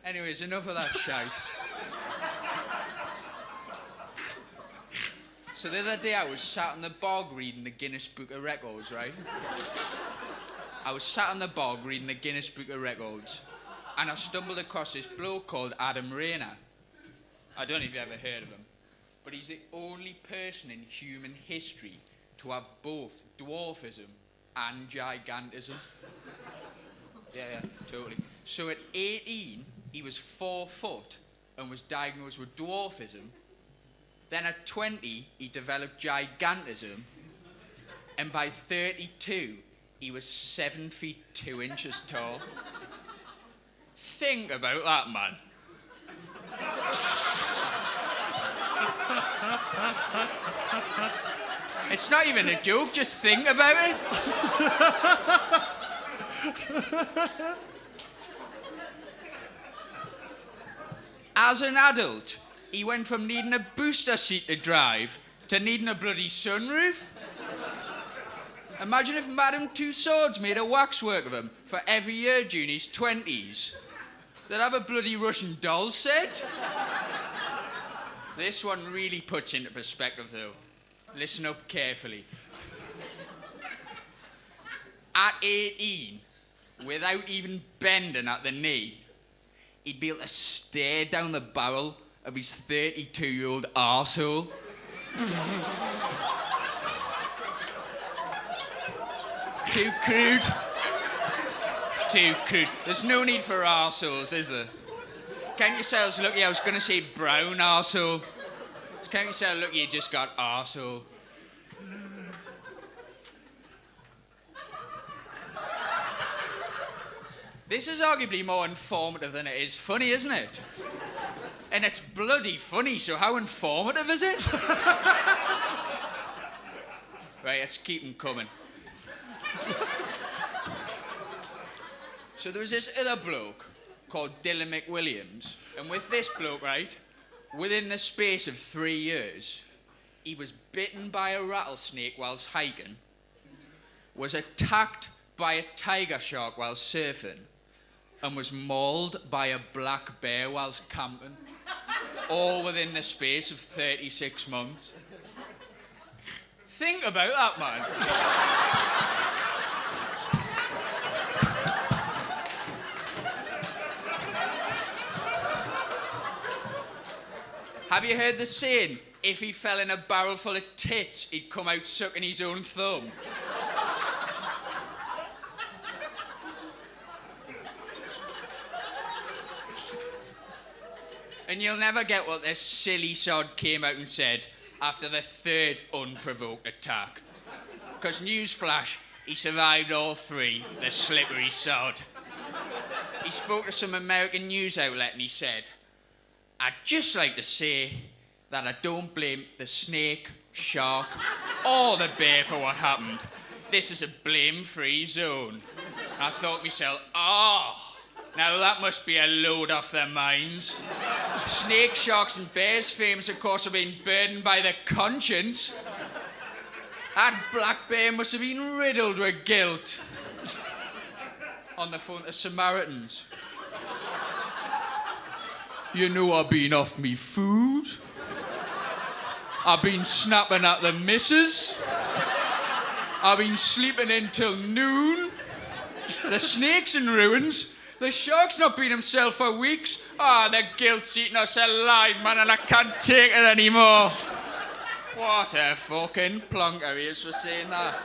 Anyways, enough of that shite. So the other day I was sat on the bog reading the Guinness Book of Records, right? I was sat on the bog reading the Guinness Book of Records, and I stumbled across this bloke called Adam Rayner. I don't know if you've ever heard of him, but he's the only person in human history to have both dwarfism and gigantism. Yeah, totally. So at 18, he was 4 foot and was diagnosed with dwarfism. Then at 20, he developed gigantism. And by 32, he was 7 feet 2 inches tall. Think about that, man. It's not even a joke, just think about it. As an adult, he went from needing a booster seat to drive to needing a bloody sunroof. Imagine if Madame Tussauds made a waxwork of him for every year during his 20s. They'd have a bloody Russian doll set. This one really puts into perspective, though. Listen up carefully. At 18, without even bending at the knee, he'd be able to stare down the barrel of his 32-year-old arsehole. Too crude. Too crude. There's no need for arseholes, is there? Count yourselves lucky. I was going to say brown arsehole. Count yourself lucky you just got arsehole. This is arguably more informative than it is funny, isn't it? And it's bloody funny, so how informative is it? Right, let's keep them coming. So there was this other bloke called Dylan McWilliams, and with this bloke, right, within the space of 3 years, he was bitten by a rattlesnake whilst hiking, was attacked by a tiger shark while surfing, and was mauled by a black bear whilst camping, all within the space of 36 months. Think about that, man. Have you heard the saying, if he fell in a barrel full of tits, he'd come out sucking his own thumb? And you'll never get what this silly sod came out and said after the 3rd unprovoked attack. Because newsflash, he survived all 3, the slippery sod. He spoke to some American news outlet and he said, "I'd just like to say that I don't blame the snake, shark, or the bear for what happened. This is a blame-free zone." I thought to myself, now that must be a load off their minds. Snakes, sharks and bears, famous of course, have been burdened by their conscience. That black bear must have been riddled with guilt. On the phone to Samaritans. "You know I've been off me food. I've been snapping at the missus. I've been sleeping in till noon. The snake's in ruins. The shark's not been himself for weeks. The guilt's eating us alive, man, and I can't take it anymore." What a fucking plonker he is for saying that.